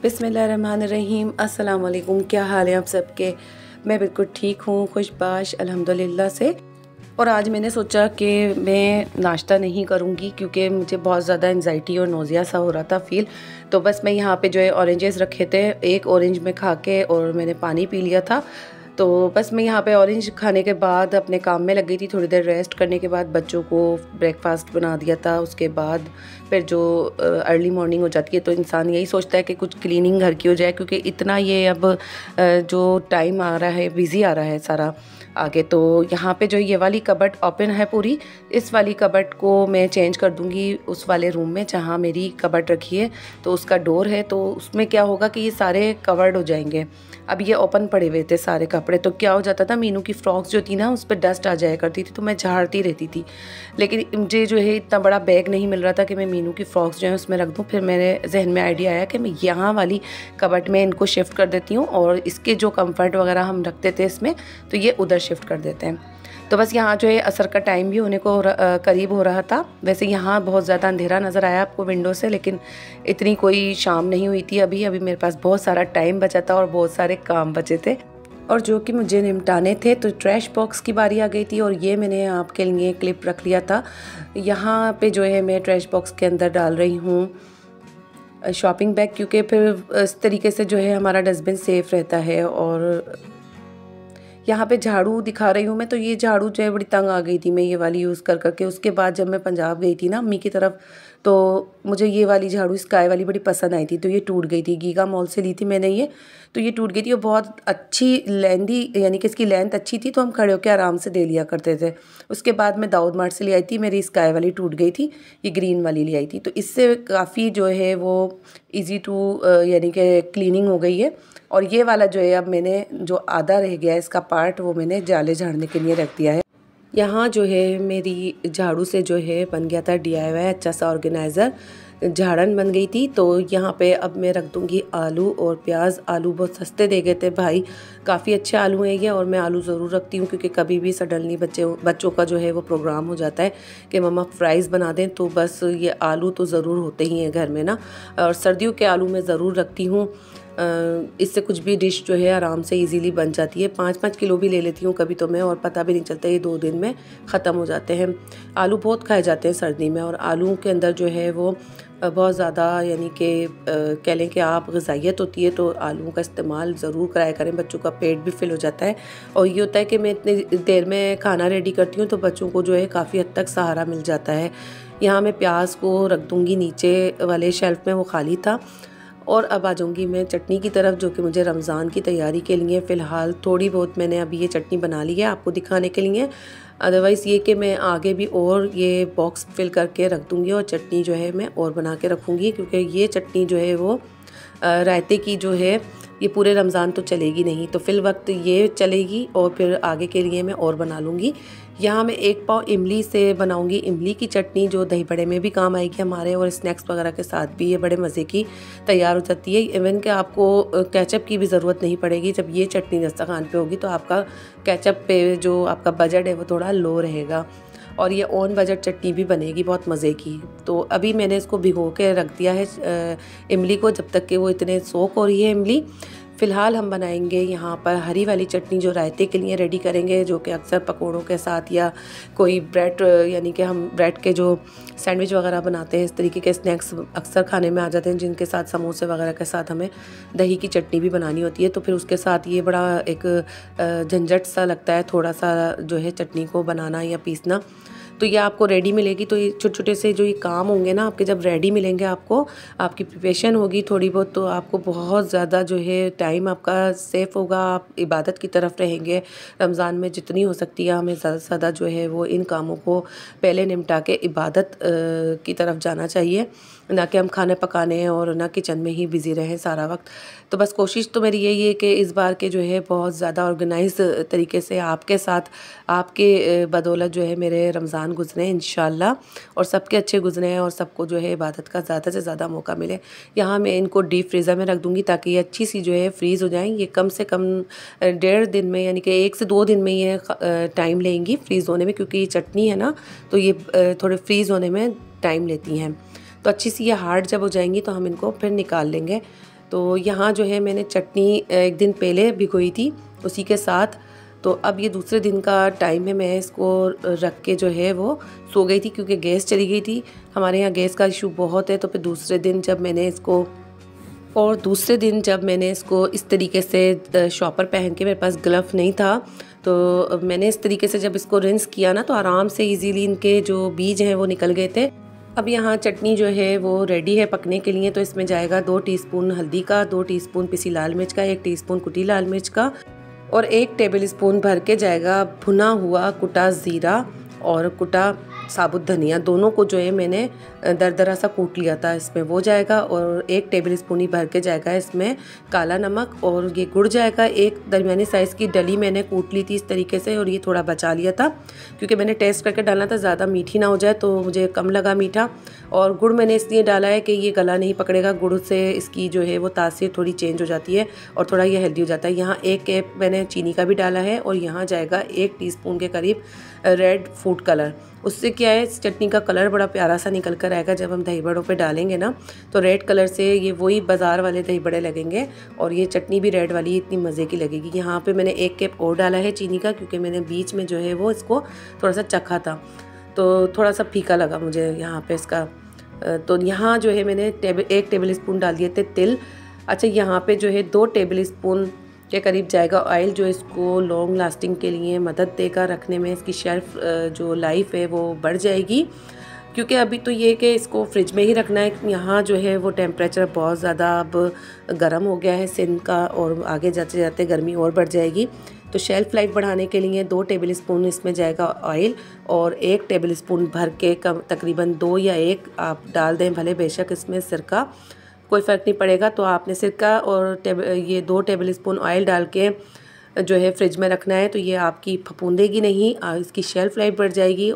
बिस्मिल्लाहिर्रहमानिर्रहीम। अस्सलाम वालेकुम। क्या हाल है आप सबके? मैं बिल्कुल ठीक हूँ, खुशबाश अल्हम्दुलिल्लाह से। और आज मैंने सोचा कि मैं नाश्ता नहीं करूँगी क्योंकि मुझे बहुत ज़्यादा एंजाइटी और नोज़िया सा हो रहा था फ़ील। तो बस मैं यहाँ पे जो है ऑरेंजेस रखे थे, एक ऑरेंज में खा के और मैंने पानी पी लिया था। तो बस मैं यहाँ पे ऑरेंज खाने के बाद अपने काम में लग गई थी। थोड़ी देर रेस्ट करने के बाद बच्चों को ब्रेकफास्ट बना दिया था। उसके बाद फिर जो अर्ली मॉर्निंग हो जाती है तो इंसान यही सोचता है कि कुछ क्लीनिंग घर की हो जाए, क्योंकि इतना ये अब जो टाइम आ रहा है, बिज़ी आ रहा है सारा आगे। तो यहाँ पे जो ये वाली कबर्ड ओपन है पूरी, इस वाली कबर्ड को मैं चेंज कर दूँगी उस वाले रूम में जहाँ मेरी कबर्ड रखी है। तो उसका डोर है, तो उसमें क्या होगा कि ये सारे कवर्ड हो जाएंगे। अब ये ओपन पड़े हुए थे सारे कपड़े, तो क्या हो जाता था, मीनू की फ्रॉक्स जो थी ना उस पर डस्ट आ जाया करती थी, तो मैं झाड़ती रहती थी। लेकिन मुझे जो है इतना बड़ा बैग नहीं मिल रहा था कि मैं मीनू की फ्रॉक्स जो है उसमें रख दूँ। फिर मेरे जहन में आइडिया आया कि मैं यहाँ वाली कबर्ड में इनको शिफ्ट कर देती हूँ और इसके जो कंफर्ट वगैरह हम रखते थे इसमें, तो ये उधर शिफ्ट कर देते हैं। तो बस यहाँ जो है असर का टाइम भी होने को करीब हो रहा था। वैसे यहाँ बहुत ज़्यादा अंधेरा नज़र आया आपको विंडो से, लेकिन इतनी कोई शाम नहीं हुई थी अभी मेरे पास बहुत सारा टाइम बचा था और बहुत सारे काम बचे थे और जो कि मुझे निपटाने थे। तो ट्रैश बॉक्स की बारी आ गई थी और ये मैंने आपके लिए क्लिप रख लिया था। यहाँ पे जो है मैं ट्रैश बॉक्स के अंदर डाल रही हूँ शॉपिंग बैग, क्योंकि फिर इस तरीके से जो है हमारा डस्टबिन सेफ़ रहता है। और यहाँ पे झाड़ू दिखा रही हूँ मैं, तो ये झाड़ू जो है बड़ी तंग आ गई थी मैं ये वाली यूज़ कर करके। उसके बाद जब मैं पंजाब गई थी ना अम्मी की तरफ, तो मुझे ये वाली झाड़ू स्काई वाली बड़ी पसंद आई थी, तो ये टूट गई थी। गीगा मॉल से ली थी मैंने ये, तो ये टूट गई थी। और बहुत अच्छी लेंदी, यानी कि इसकी लेंथ अच्छी थी, तो हम खड़े होकर आराम से दे लिया करते थे। उसके बाद मैं दाऊद मार्ट से ले आई थी, मेरी स्काई वाली टूट गई थी, ये ग्रीन वाली ले आई थी। तो इससे काफ़ी जो है वो ईज़ी टू यानी कि क्लीनिंग हो गई है। और ये वाला जो है अब मैंने जो आधा रह गया है इसका पार्ट, वो मैंने जाले झाड़ने के लिए रख दिया है। यहाँ जो है मेरी झाड़ू से जो है बन गया था DIY अच्छा सा ऑर्गेनाइज़र, झाड़न बन गई थी। तो यहाँ पे अब मैं रख दूँगी आलू और प्याज। आलू बहुत सस्ते दे गए थे भाई, काफ़ी अच्छे आलू हैं ये, और मैं आलू ज़रूर रखती हूँ क्योंकि कभी भी सडनली बच्चों का जो है वो प्रोग्राम हो जाता है कि मम्मा फ्राइज़ बना दें, तो बस ये आलू तो ज़रूर होते ही हैं घर में ना। और सर्दियों के आलू मैं ज़रूर रखती हूँ, इससे कुछ भी डिश जो है आराम से इजीली बन जाती है। 5-5 किलो भी ले लेती हूँ कभी तो मैं, और पता भी नहीं चलता, ये 2 दिन में ख़त्म हो जाते हैं। आलू बहुत खाए जाते हैं सर्दी में, और आलूओं के अंदर जो है वो बहुत ज़्यादा यानी कि कह लें कि आप ग़िज़ाइयत होती है, तो आलूओं का इस्तेमाल ज़रूर कराया करें। बच्चों का पेट भी फिल हो जाता है। और ये होता है कि मैं इतनी देर में खाना रेडी करती हूँ तो बच्चों को जो है काफ़ी हद तक सहारा मिल जाता है। यहाँ मैं प्याज को रख दूँगी नीचे वाले शेल्फ़ में, वो खाली था। और अब आ जाऊँगी मैं चटनी की तरफ, जो कि मुझे रमज़ान की तैयारी के लिए फ़िलहाल थोड़ी बहुत मैंने अभी ये चटनी बना ली है आपको दिखाने के लिए। अदरवाइज़ ये कि मैं आगे भी और ये बॉक्स फिल करके रख दूँगी और चटनी जो है मैं और बना के रखूँगी, क्योंकि ये चटनी जो है वो रायते की जो है ये पूरे रमज़ान तो चलेगी नहीं, तो फिल वक्त ये चलेगी और फिर आगे के लिए मैं और बना लूँगी। यहाँ मैं 1 पाव इमली से बनाऊँगी इमली की चटनी, जो दही बड़े में भी काम आएगी हमारे, और स्नैक्स वगैरह के साथ भी ये बड़े मज़े की तैयार हो जाती है। इवन कि आपको केचप की भी ज़रूरत नहीं पड़ेगी। जब ये चटनी दस्तरखान पे होगी तो आपका केचप पे जो आपका बजट है वो थोड़ा लो रहेगा, और ये ऑन बजट चटनी भी बनेगी बहुत मज़े की। तो अभी मैंने इसको भिगो के रख दिया है इमली को, जब तक कि वो इतने सोख हो रही है इमली। फ़िलहाल हम बनाएंगे यहाँ पर हरी वाली चटनी, जो रायते के लिए रेडी करेंगे, जो कि अक्सर पकौड़ों के साथ या कोई ब्रेड, यानी कि हम ब्रेड के जो सैंडविच वगैरह बनाते हैं, इस तरीके के स्नैक्स अक्सर खाने में आ जाते हैं, जिनके साथ समोसे वगैरह के साथ हमें दही की चटनी भी बनानी होती है। तो फिर उसके साथ ये बड़ा एक झंझट सा लगता है थोड़ा सा जो है चटनी को बनाना या पीसना। तो ये आपको रेडी मिलेगी, तो ये छोटे छोटे से जो ये काम होंगे ना आपके, जब रेडी मिलेंगे आपको, आपकी प्रिपरेशन होगी थोड़ी बहुत, तो आपको बहुत ज़्यादा जो है टाइम आपका सेफ़ होगा। आप इबादत की तरफ रहेंगे। रमज़ान में जितनी हो सकती है हमें ज़्यादा से ज़्यादा जो है वो इन कामों को पहले निपटा के इबादत की तरफ जाना चाहिए, ना कि हम खाने पकाने और ना किचन में ही बिज़ी रहें सारा वक्त। तो बस कोशिश तो मेरी यही है कि इस बार के जो है बहुत ज़्यादा ऑर्गेनाइज़ तरीके से आपके साथ, आपके बदौलत जो है मेरे रमज़ान गुज़रे इंशाल्लाह, और सबके अच्छे गुज़रे और सबको जो है इबादत का ज़्यादा से ज़्यादा मौका मिले। यहाँ मैं इनको डीप फ्रीज़र में रख दूँगी ताकि ये अच्छी सी जो है फ्रीज़ हो जाएँ। ये कम से कम 1.5 दिन में, यानी कि 1 से 2 दिन में ये टाइम लेंगी फ्रीज़ होने में, क्योंकि ये चटनी है ना, तो ये थोड़े फ्रीज़ होने में टाइम लेती हैं। तो अच्छी सी ये हार्ड जब हो जाएंगी तो हम इनको फिर निकाल लेंगे। तो यहाँ जो है मैंने चटनी एक दिन पहले भिगोई थी उसी के साथ। तो अब ये दूसरे दिन का टाइम है, मैं इसको रख के जो है वो सो गई थी क्योंकि गैस चली गई थी। हमारे यहाँ गैस का इशू बहुत है। तो फिर दूसरे दिन जब मैंने इसको इस तरीके से शॉपर पहन के, मेरे पास ग्लव नहीं था, तो मैंने इस तरीके से जब इसको रिंस किया ना तो आराम से इजीली इनके जो बीज हैं वो निकल गए थे। अब यहाँ चटनी जो है वो रेडी है पकने के लिए। तो इसमें जाएगा 2 टीस्पून हल्दी का, 2 टीस्पून पिसी लाल मिर्च का, 1 टीस्पून कुटी लाल मिर्च का और 1 टेबल स्पून भर के जाएगा भुना हुआ कुटा ज़ीरा और कुटा साबुत धनिया। दोनों को जो है मैंने दरदरा सा कूट लिया था, इसमें वो जाएगा। और 1 टेबल स्पून ही भर के जाएगा इसमें काला नमक। और ये गुड़ जाएगा, एक दरमियानी साइज़ की डली मैंने कूट ली थी इस तरीके से और ये थोड़ा बचा लिया था क्योंकि मैंने टेस्ट करके डालना था, ज़्यादा मीठी ना हो जाए, तो मुझे कम लगा मीठा। और गुड़ मैंने इसलिए डाला है कि ये गला नहीं पकड़ेगा, गुड़ से इसकी जो है वो तासीर थोड़ी चेंज हो जाती है और थोड़ा ये हेल्दी हो जाता है। यहाँ 1 कप मैंने चीनी का भी डाला है और यहाँ जाएगा 1 टीस्पून के करीब रेड फूड कलर। उससे क्या है, चटनी का कलर बड़ा प्यारा सा निकल कर आएगा जब हम दही बड़ों पे डालेंगे ना, तो रेड कलर से ये वही बाज़ार वाले दही बड़े लगेंगे और ये चटनी भी रेड वाली इतनी मज़े की लगेगी। यहाँ पे मैंने 1 कप और डाला है चीनी का क्योंकि मैंने बीच में जो है वो इसको थोड़ा सा चखा था, तो थोड़ा सा फीका लगा मुझे यहाँ पे इसका। तो यहाँ जो है मैंने 1 टेबल स्पून डाल दिए थे तिल। अच्छा, यहाँ पे जो है 2 टेबल स्पून के करीब जाएगा ऑयल, जो इसको लॉन्ग लास्टिंग के लिए मदद देगा रखने में, इसकी शेल्फ जो लाइफ है वो बढ़ जाएगी। क्योंकि अभी तो ये कि इसको फ्रिज में ही रखना है। यहाँ जो है वो टेम्परेचर बहुत ज़्यादा अब गर्म हो गया है सिंध का और आगे जाते जाते गर्मी और बढ़ जाएगी। तो शेल्फ़ लाइफ बढ़ाने के लिए 2 टेबल स्पून इसमें जाएगा ऑयल और 1 टेबल स्पून भर के तकरीबन 2 या 1 आप डाल दें, भले बेशक इसमें सिरका, कोई फ़र्क नहीं पड़ेगा। तो आपने सिरका और ये 2 टेबल स्पून ऑयल डाल के जो है फ्रिज में रखना है, तो ये आपकी फफूंदेगी नहीं, इसकी शेल्फ़ लाइफ बढ़ जाएगी।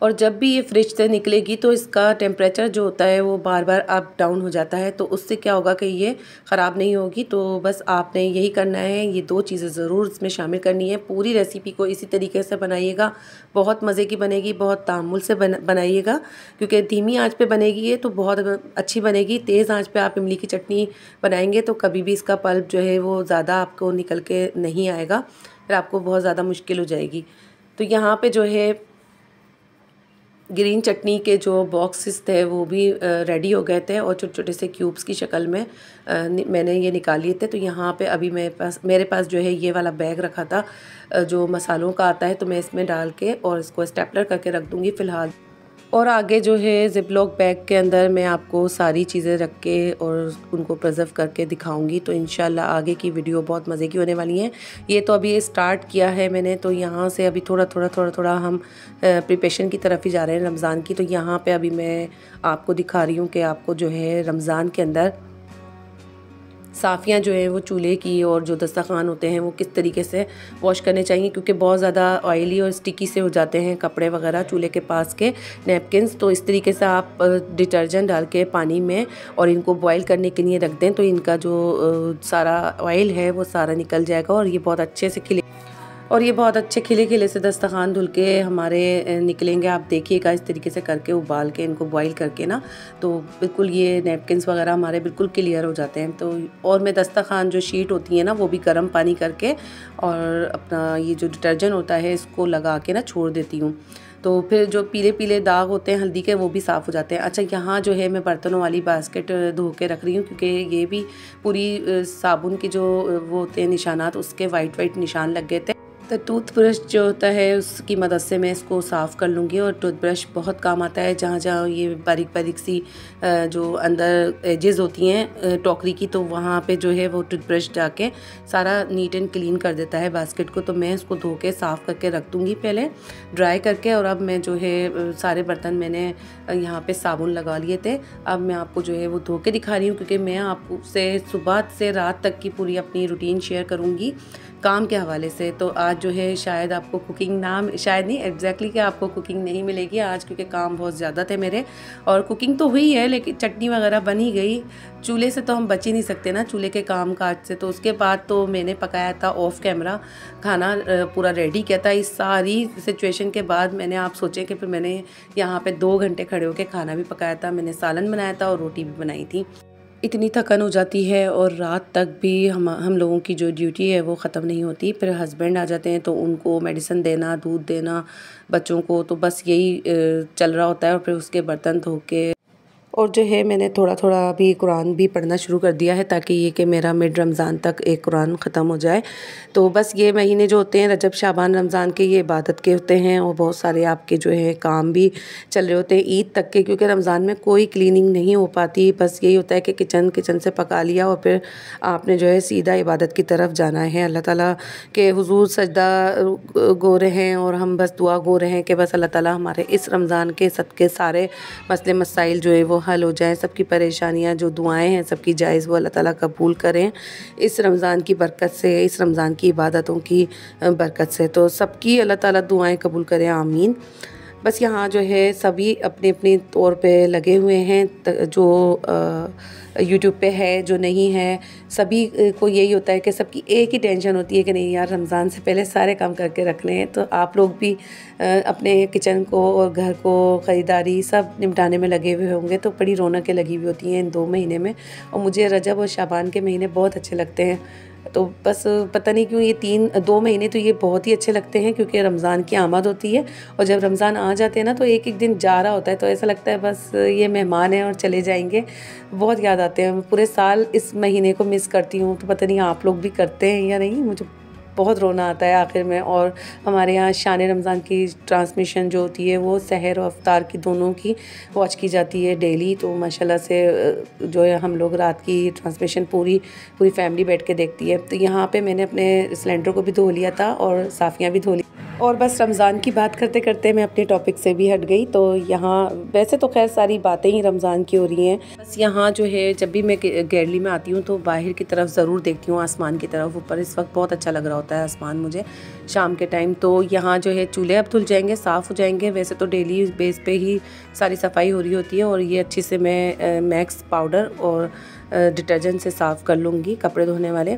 और जब भी ये फ्रिज से निकलेगी तो इसका टेम्परेचर जो होता है वो बार बार अप डाउन हो जाता है, तो उससे क्या होगा कि ये ख़राब नहीं होगी। तो बस आपने यही करना है, ये 2 चीज़ें ज़रूर इसमें शामिल करनी है। पूरी रेसिपी को इसी तरीके से बनाइएगा, बहुत मज़े की बनेगी, बहुत तामुल से बनाइएगा क्योंकि धीमी आंच पे बनेगी ये तो बहुत अच्छी बनेगी। तेज़ आंच पे आप इमली की चटनी बनाएंगे तो कभी भी इसका पल्प जो है वो ज़्यादा आपको निकल के नहीं आएगा, फिर आपको बहुत ज़्यादा मुश्किल हो जाएगी। तो यहाँ पर जो है ग्रीन चटनी के जो बॉक्सेस थे वो भी रेडी हो गए थे और छोटे छोटे से क्यूब्स की शक्ल में मैंने ये निकाल लिए थे। तो यहाँ पे अभी मेरे पास जो है ये वाला बैग रखा था जो मसालों का आता है, तो मैं इसमें डाल के और इसको स्टेपलर करके रख दूँगी फ़िलहाल। और आगे जो है ज़िपलॉक बैग के अंदर मैं आपको सारी चीज़ें रख के और उनको प्रिजर्व करके दिखाऊंगी। तो इंशाल्लाह आगे की वीडियो बहुत मज़े की होने वाली हैं। ये तो अभी स्टार्ट किया है मैंने, तो यहाँ से अभी थोड़ा हम प्रिपरेशन की तरफ ही जा रहे हैं रमज़ान की। तो यहाँ पे अभी मैं आपको दिखा रही हूँ कि आपको जो है रमज़ान के अंदर साफ़ियाँ जो है वो चूल्हे की और जो दस्तरखान होते हैं वो किस तरीके से वॉश करने चाहिए, क्योंकि बहुत ज़्यादा ऑयली और स्टिकी से हो जाते हैं कपड़े वगैरह चूल्हे के पास के नैपकिन्स। तो इस तरीके से आप डिटर्जेंट डाल के पानी में और इनको बॉईल करने के लिए रख दें, तो इनका जो सारा ऑयल है वो सारा निकल जाएगा और ये बहुत अच्छे से खिले से दस्तरखान धुल के हमारे निकलेंगे। आप देखिएगा इस तरीके से करके उबाल के इनको बॉईल करके ना, तो बिल्कुल ये नैपकिन्स वगैरह हमारे बिल्कुल क्लियर हो जाते हैं। तो और मैं दस्तरखान जो शीट होती है ना वो भी गर्म पानी करके और अपना ये जो डिटर्जेंट होता है इसको लगा के ना छोड़ देती हूँ, तो फिर जो पीले पीले दाग होते हैं हल्दी के वो भी साफ़ हो जाते हैं। अच्छा, यहाँ जो है मैं बर्तनों वाली बास्केट धो के रख रही हूँ क्योंकि ये भी पूरी साबुन के जो वो होते हैं निशानात, उसके वाइट निशान लग गए थे। तो टूथब्रश जो होता है उसकी मदद से मैं इसको साफ़ कर लूँगी। और टूथब्रश बहुत काम आता है, जहाँ जहाँ ये बारीक सी जो अंदर एजेस होती हैं टोकरी की, तो वहाँ पे जो है वो टूथब्रश जाके सारा नीट एंड क्लीन कर देता है बास्केट को। तो मैं इसको धो के साफ़ करके रख दूँगी पहले ड्राई करके। और अब मैं जो है सारे बर्तन मैंने यहाँ पे साबुन लगा लिए थे, अब मैं आपको जो है वो धो के दिखा रही हूँ क्योंकि मैं आपसे सुबह से रात तक की पूरी अपनी रूटीन शेयर करूँगी काम के हवाले से। तो आज जो है शायद आपको शायद नहीं एग्जैक्टली कि आपको कुकिंग नहीं मिलेगी आज, क्योंकि काम बहुत ज़्यादा थे मेरे। और कुकिंग तो हुई है लेकिन चटनी वगैरह बन ही गई, चूल्हे से तो हम बच ही नहीं सकते ना, चूल्हे के काम काज से। तो उसके बाद तो मैंने पकाया था ऑफ कैमरा खाना, पूरा रेडी किया था। इस सारी सिचुएशन के बाद मैंने आप सोचें कि फिर मैंने यहाँ पे 2 घंटे खड़े होकर खाना भी पकाया था, मैंने सालन बनाया था और रोटी भी बनाई थी। इतनी थकन हो जाती है और रात तक भी हम लोगों की जो ड्यूटी है वो ख़त्म नहीं होती। फिर हस्बैंड आ जाते हैं तो उनको मेडिसिन देना, दूध देना बच्चों को, तो बस यही चल रहा होता है। और फिर उसके बर्तन धो के, और जो है मैंने थोड़ा थोड़ा अभी कुरान भी पढ़ना शुरू कर दिया है ताकि ये कि मेरा मिड रमज़ान तक एक कुरान ख़त्म हो जाए। तो बस ये महीने जो होते हैं रजब, शाबान, रमज़ान के, ये इबादत के होते हैं और बहुत सारे आपके जो है काम भी चल रहे होते हैं ईद तक के, क्योंकि रमज़ान में कोई क्लीनिंग नहीं हो पाती। बस यही होता है कि किचन से पका लिया और फिर आपने जो है सीधा इबादत की तरफ जाना है। अल्लाह ताला के हुजूर सजदा गो रहे हैं और हम बस दुआ गो रहे हैं कि बस अल्लाह ताला हमारे इस रमज़ान के सबके सारे मसले मसाइल जो है वो हल हो जाएं, सबकी परेशानियां, जो दुआएं हैं सबकी जायज़ वो अल्लाह ताला कबूल करें इस रमज़ान की बरकत से, इस रमज़ान की इबादतों की बरकत से। तो सबकी अल्लाह ताला दुआएं कबूल करें, आमीन। बस यहाँ जो है सभी अपने अपने तौर पे लगे हुए हैं, जो यूट्यूब पे है, जो नहीं है, सभी को यही होता है कि सबकी एक ही टेंशन होती है कि नहीं यार रमज़ान से पहले सारे काम करके रखने हैं। तो आप लोग भी अपने किचन को और घर को, ख़रीदारी सब निपटाने में लगे हुए होंगे। तो बड़ी रौनकें लगी हुई होती हैं इन 2 महीने में, और मुझे रजब और शाबान के महीने बहुत अच्छे लगते हैं। तो बस पता नहीं क्यों ये 2 महीने तो ये बहुत ही अच्छे लगते हैं, क्योंकि रमज़ान की आमद होती है और जब रमज़ान आ जाते हैं ना तो एक एक दिन जा रहा होता है, तो ऐसा लगता है बस ये मेहमान हैं और चले जाएंगे। बहुत याद आते हैं, पूरे साल इस महीने को मिस करती हूँ। तो पता नहीं आप लोग भी करते हैं या नहीं, मुझे बहुत रोना आता है आखिर में। और हमारे यहाँ शान रमज़ान की ट्रांसमिशन जो होती है वो सहर और अफ्तार की दोनों की वॉच की जाती है डेली। तो माशाल्लाह से जो है हम लोग रात की ट्रांसमिशन पूरी फैमिली बैठ के देखती है। तो यहाँ पे मैंने अपने सिलेंडर को भी धो लिया था और साफ़ियाँ भी धो ली, और बस रमज़ान की बात करते करते मैं अपने टॉपिक से भी हट गई। तो यहाँ वैसे तो खैर सारी बातें ही रमज़ान की हो रही हैं, बस यहाँ जो है जब भी मैं गैलरी में आती हूँ तो बाहर की तरफ ज़रूर देखती हूँ, आसमान की तरफ। ऊपर इस वक्त बहुत अच्छा लग रहा होता है आसमान मुझे शाम के टाइम। तो यहाँ जो है चूल्हे अब धुल जाएंगे, साफ़ हो जाएंगे। वैसे तो डेली बेस पे ही सारी सफाई हो रही होती है, और ये अच्छे से मैं मैक्स पाउडर और डिटर्जेंट से साफ़ कर लूँगी कपड़े धोने वाले।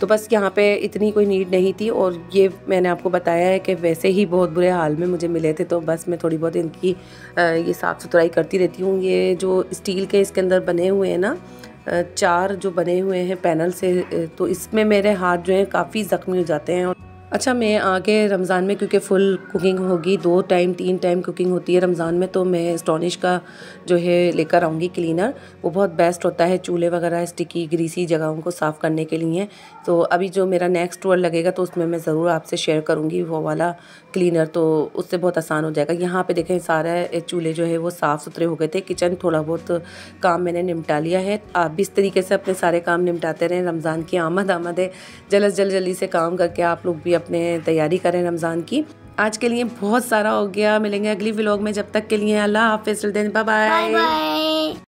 तो बस यहाँ पे इतनी कोई नीड नहीं थी, और ये मैंने आपको बताया है कि वैसे ही बहुत बुरे हाल में मुझे मिले थे। तो बस मैं थोड़ी बहुत इनकी ये साफ़ सुथराई करती रहती हूँ। ये जो स्टील के इसके अंदर बने हुए हैं ना 4 जो बने हुए हैं पैनल से, तो इसमें मेरे हाथ जो हैं काफ़ी ज़ख्मी हो जाते हैं। अच्छा, मैं आगे रमज़ान में क्योंकि फुल कुकिंग होगी, 2 टाइम 3 टाइम कुकिंग होती है रमज़ान में, तो मैं एस्टोनिश का जो है लेकर आऊँगी क्लीनर। वो बहुत बेस्ट होता है चूल्हे वगैरह स्टिकी ग्रीसी जगहों को साफ़ करने के लिए। तो अभी जो मेरा नेक्स्ट टूर लगेगा तो उसमें मैं ज़रूर आपसे शेयर करूँगी वो वाला क्लीनर, तो उससे बहुत आसान हो जाएगा। यहाँ पे देखें सारे चूल्हे जो है वो साफ़ सुथरे हो गए थे। किचन थोड़ा बहुत काम मैंने निपटा लिया है। आप भी इस तरीके से अपने सारे काम निपटाते रहें। रमज़ान की आमद है, जल्दी से काम करके आप लोग भी अपने तैयारी करें रमज़ान की। आज के लिए बहुत सारा हो गया, मिलेंगे अगली व्लॉग में। जब तक के लिए अल्लाह हाफ़िज़, बाय बाय।